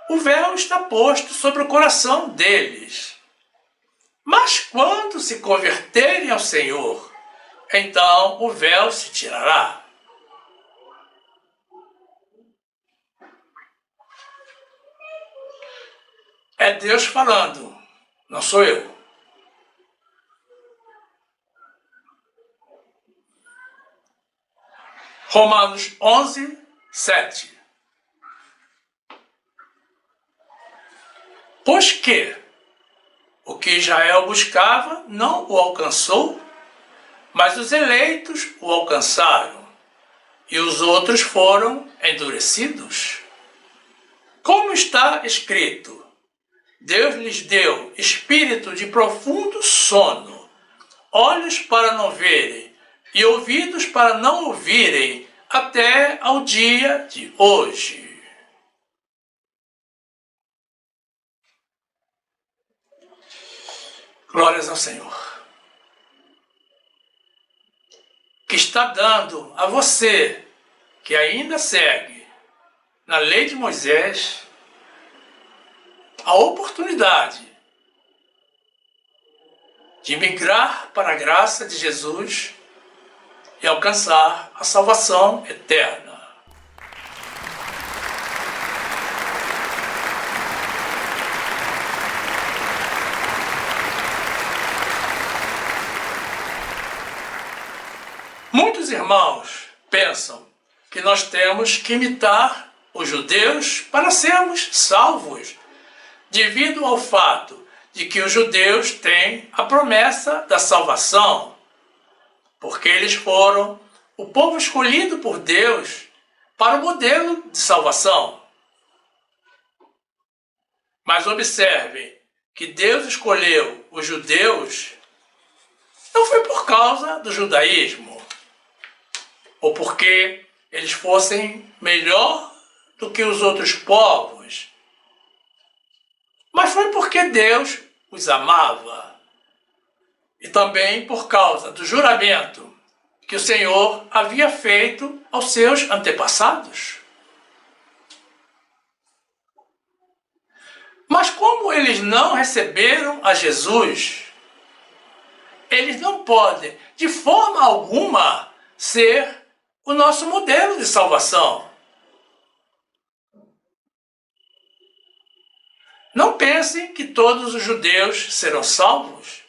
o véu está posto sobre o coração deles. Mas quando se converterem ao Senhor, então o véu se tirará. É Deus falando, não sou eu. Romanos 11:7. Pois que o que Israel buscava não o alcançou, mas os eleitos o alcançaram, e os outros foram endurecidos. Como está escrito, Deus lhes deu espírito de profundo sono, olhos para não verem e ouvidos para não ouvirem, até ao dia de hoje. Glórias ao Senhor, que está dando a você, que ainda segue na lei de Moisés, a oportunidade de migrar para a graça de Jesus e alcançar a salvação eterna. Muitos irmãos pensam que nós temos que imitar os judeus para sermos salvos, devido ao fato de que os judeus têm a promessa da salvação, porque eles foram o povo escolhido por Deus para o modelo de salvação. Mas observem que Deus escolheu os judeus não foi por causa do judaísmo, ou porque eles fossem melhor do que os outros povos, mas foi porque Deus os amava. E também por causa do juramento que o Senhor havia feito aos seus antepassados. Mas como eles não receberam a Jesus, eles não podem, de forma alguma, ser o nosso modelo de salvação. Não pensem que todos os judeus serão salvos,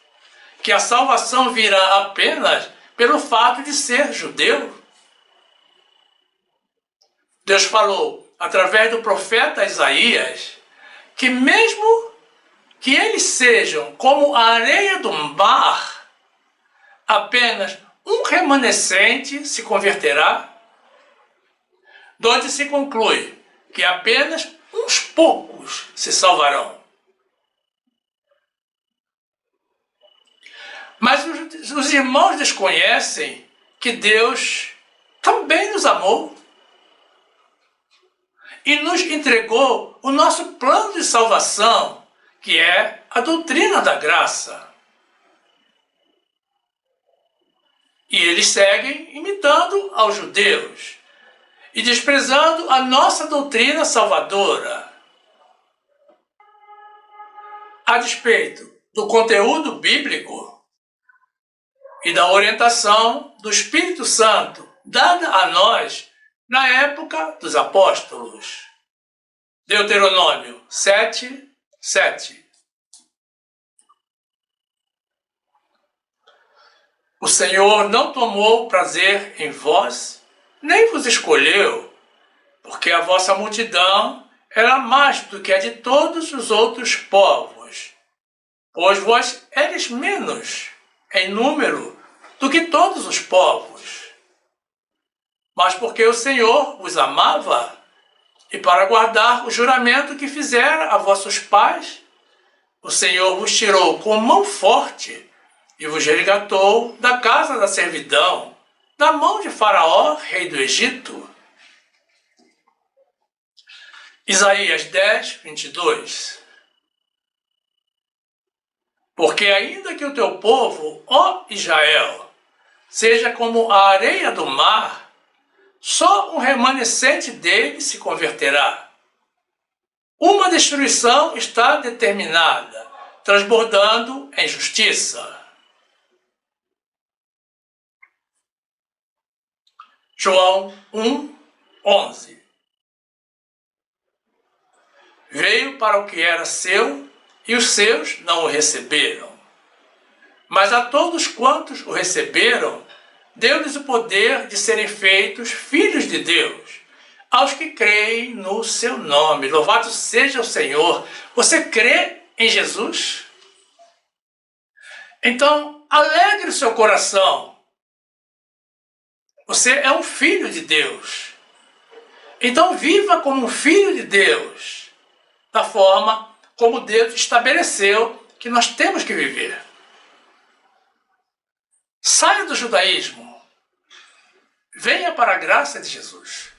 que a salvação virá apenas pelo fato de ser judeu. Deus falou, através do profeta Isaías, que mesmo que eles sejam como a areia do mar, apenas um remanescente se converterá, donde se conclui que apenas uns poucos se salvarão. Mas os irmãos desconhecem que Deus também nos amou e nos entregou o nosso plano de salvação, que é a doutrina da graça. E eles seguem imitando aos judeus e desprezando a nossa doutrina salvadora. A despeito do conteúdo bíblico e da orientação do Espírito Santo dada a nós na época dos apóstolos. Deuteronômio 7:7. O Senhor não tomou prazer em vós, nem vos escolheu, porque a vossa multidão era mais do que a de todos os outros povos, pois vós eres menos em número do que todos os povos. Mas porque o Senhor vos amava, e para guardar o juramento que fizera a vossos pais, o Senhor vos tirou com mão forte e vos resgatou da casa da servidão, da mão de Faraó, rei do Egito. Isaías 10:22. Porque ainda que o teu povo, ó Israel, seja como a areia do mar, só um remanescente dele se converterá. Uma destruição está determinada, transbordando em justiça. João 1:11. Veio para o que era seu, e os seus não o receberam. Mas a todos quantos o receberam, deu-lhes o poder de serem feitos filhos de Deus, aos que creem no seu nome. Louvado seja o Senhor. Você crê em Jesus? Então, alegre o seu coração. Você é um filho de Deus. Então, viva como um filho de Deus, da forma como Deus estabeleceu que nós temos que viver. Saia do judaísmo. Venha para a graça de Jesus.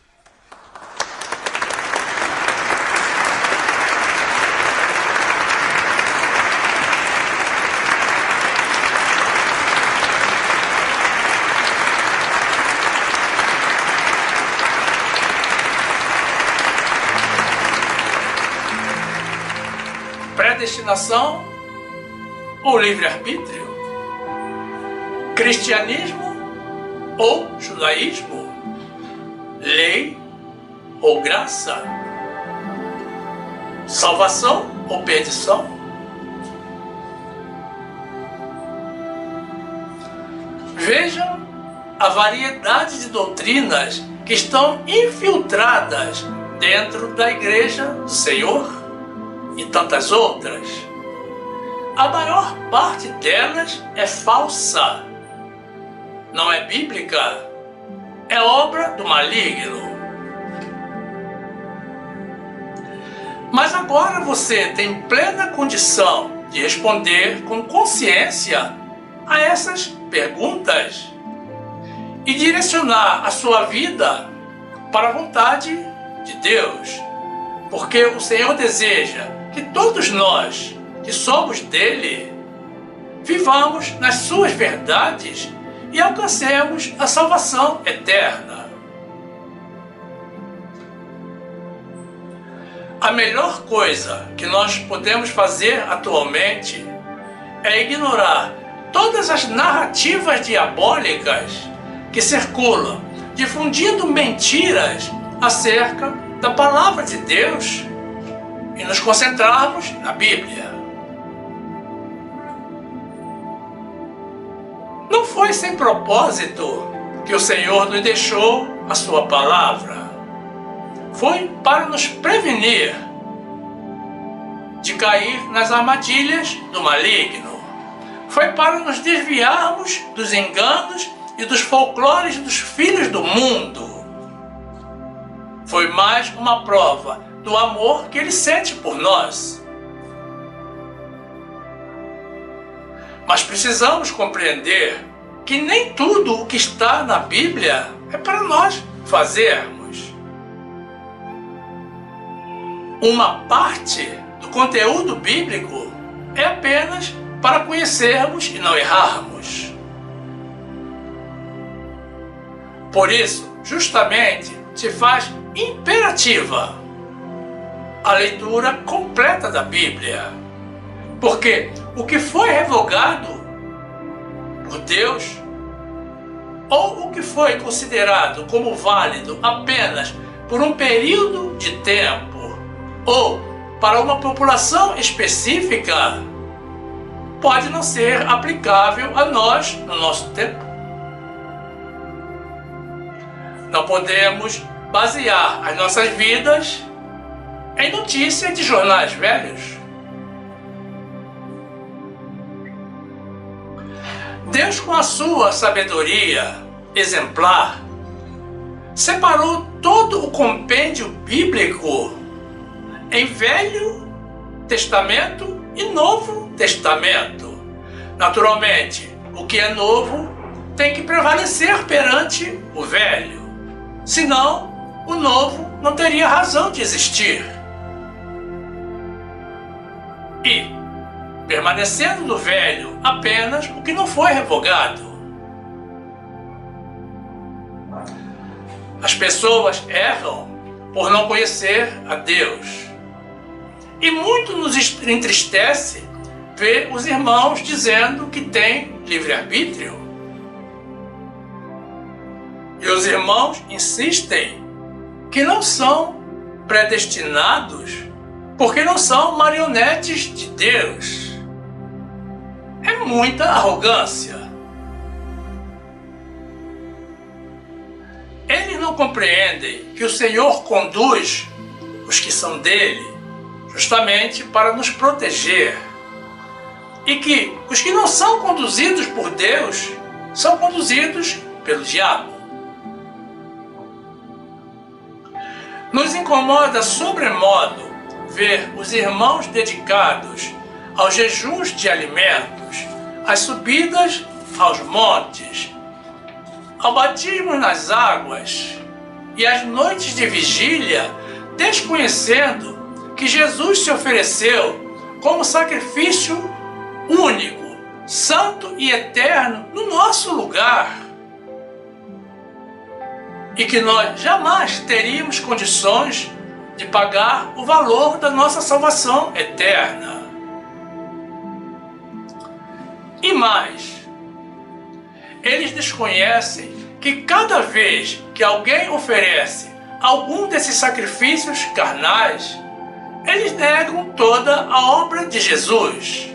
Predestinação ou livre-arbítrio? Cristianismo ou judaísmo? Lei ou graça? Salvação ou perdição? Vejam a variedade de doutrinas que estão infiltradas dentro da Igreja do Senhor e tantas outras. A maior parte delas é falsa. Não é bíblica, é obra do maligno. Mas agora você tem plena condição de responder com consciência a essas perguntas e direcionar a sua vida para a vontade de Deus. Porque o Senhor deseja que todos nós, que somos dele, vivamos nas suas verdades e alcancemos a salvação eterna. A melhor coisa que nós podemos fazer atualmente é ignorar todas as narrativas diabólicas que circulam, difundindo mentiras acerca da palavra de Deus e nos concentrarmos na Bíblia. Não foi sem propósito que o Senhor nos deixou a sua palavra. Foi para nos prevenir de cair nas armadilhas do maligno. Foi para nos desviarmos dos enganos e dos folclores dos filhos do mundo. Foi mais uma prova do amor que ele sente por nós. Mas precisamos compreender que nem tudo o que está na Bíblia é para nós fazermos. Uma parte do conteúdo bíblico é apenas para conhecermos e não errarmos. Por isso, justamente, se faz imperativa a leitura completa da Bíblia. Porque o que foi revogado por Deus, ou o que foi considerado como válido apenas por um período de tempo, ou para uma população específica, pode não ser aplicável a nós no nosso tempo. Não podemos basear as nossas vidas em notícias de jornais velhos. Deus, com a sua sabedoria exemplar, separou todo o compêndio bíblico em Velho Testamento e Novo Testamento. Naturalmente, o que é novo tem que prevalecer perante o velho. Senão, o novo não teria razão de existir. E, permanecendo no velho apenas o que não foi revogado. As pessoas erram por não conhecer a Deus. E muito nos entristece ver os irmãos dizendo que têm livre-arbítrio. E os irmãos insistem que não são predestinados porque não são marionetes de Deus. É muita arrogância. Eles não compreendem que o Senhor conduz os que são dele justamente para nos proteger. E que os que não são conduzidos por Deus são conduzidos pelo diabo. Nos incomoda sobremodo ver os irmãos dedicados aos jejuns de alimentos, às subidas aos montes, ao batismo nas águas e às noites de vigília, desconhecendo que Jesus se ofereceu como sacrifício único, santo e eterno no nosso lugar. E que nós jamais teríamos condições de pagar o valor da nossa salvação eterna. E mais, eles desconhecem que cada vez que alguém oferece algum desses sacrifícios carnais, eles negam toda a obra de Jesus.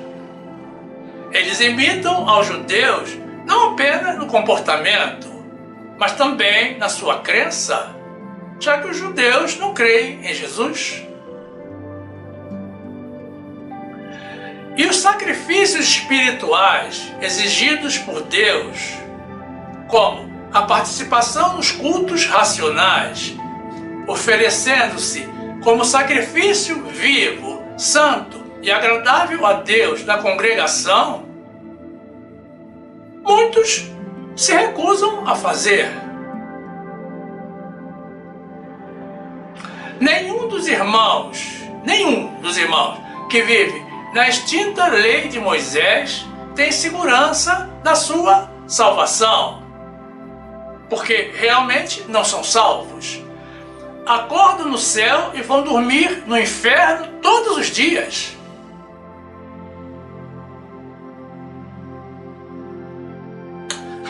Eles imitam aos judeus não apenas no comportamento, mas também na sua crença, já que os judeus não creem em Jesus. E os sacrifícios espirituais exigidos por Deus, como a participação nos cultos racionais, oferecendo-se como sacrifício vivo, santo e agradável a Deus na congregação, muitos se recusam a fazer. Nenhum dos irmãos que vive na extinta lei de Moisés tem segurança da sua salvação, porque realmente não são salvos. Acordam no céu e vão dormir no inferno todos os dias.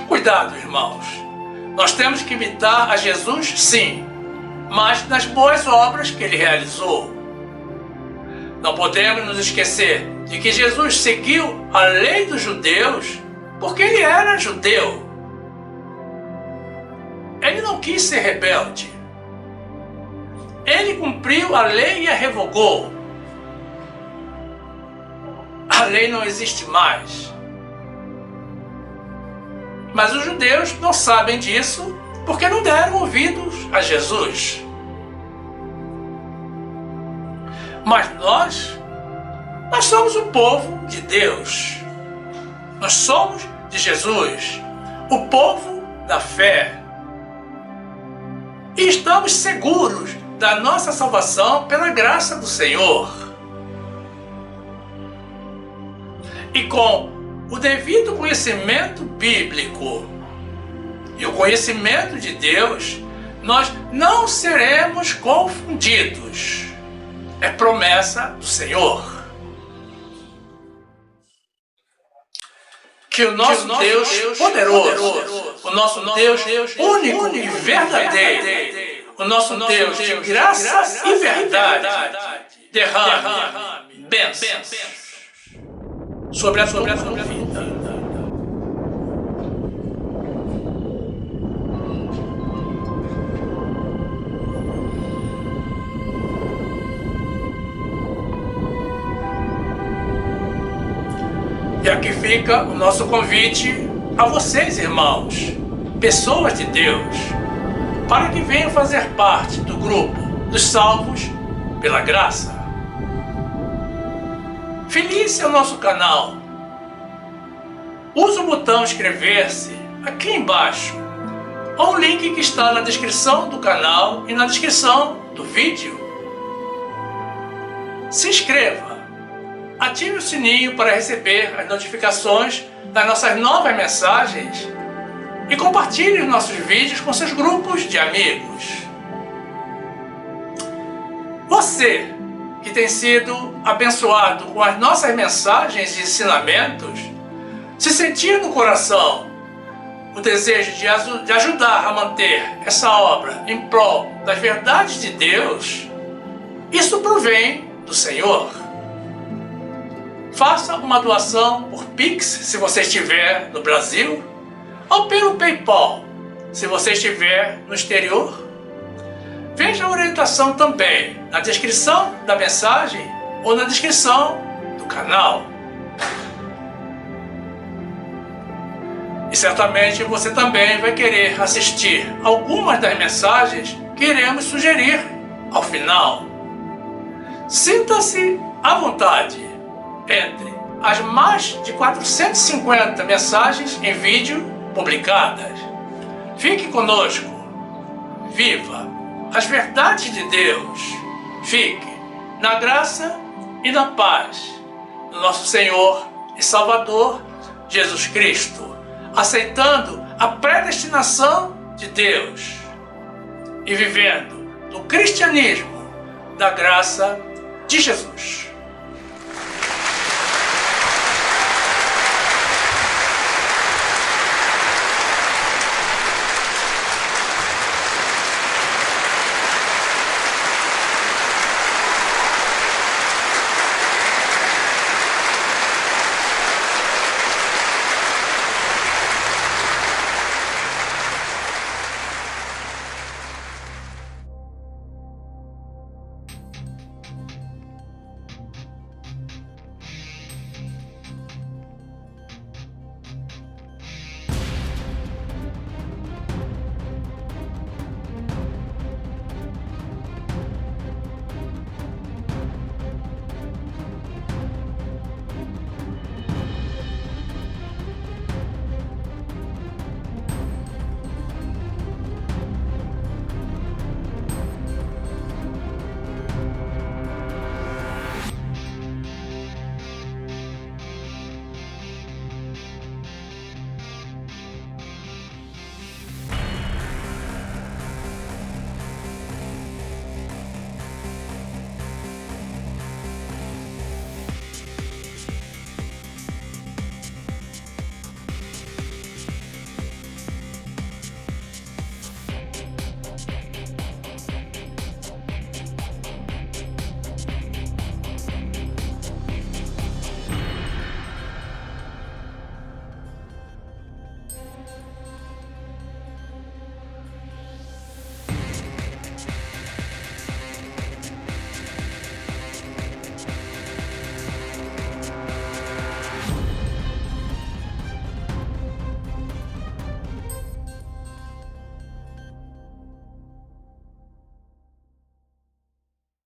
Cuidado, irmãos. Nós temos que imitar a Jesus, sim, mas nas boas obras que ele realizou. Não podemos nos esquecer de que Jesus seguiu a lei dos judeus porque ele era judeu. Ele não quis ser rebelde. Ele cumpriu a lei e a revogou. A lei não existe mais. Mas os judeus não sabem disso porque não deram ouvidos a Jesus. Mas nós somos o povo de Deus. Nós somos de Jesus, o povo da fé. E estamos seguros da nossa salvação pela graça do Senhor. E com o devido conhecimento bíblico e o conhecimento de Deus, nós não seremos confundidos. É promessa do Senhor. Que o nosso Deus poderoso, o nosso Deus único e verdadeiro, o nosso Deus de graça e verdade, derrame bênçãos sobre a tua vida. E aqui fica o nosso convite a vocês, irmãos, pessoas de Deus, para que venham fazer parte do grupo dos salvos pela graça. Filie-se ao nosso canal. Use o botão inscrever-se aqui embaixo, ou o link que está na descrição do canal e na descrição do vídeo. Se inscreva. Ative o sininho para receber as notificações das nossas novas mensagens e compartilhe os nossos vídeos com seus grupos de amigos. Você que tem sido abençoado com as nossas mensagens e ensinamentos, se sentir no coração o desejo de ajudar a manter essa obra em prol das verdades de Deus, isso provém do Senhor. Faça uma doação por Pix, se você estiver no Brasil, ou pelo PayPal, se você estiver no exterior. Veja a orientação também na descrição da mensagem ou na descrição do canal. E certamente você também vai querer assistir algumas das mensagens que iremos sugerir ao final. Sinta-se à vontade. Entre as mais de 450 mensagens em vídeo publicadas. Fique conosco. Viva as verdades de Deus. Fique na graça e na paz do nosso Senhor e Salvador Jesus Cristo, aceitando a predestinação de Deus e vivendo no cristianismo da graça de Jesus.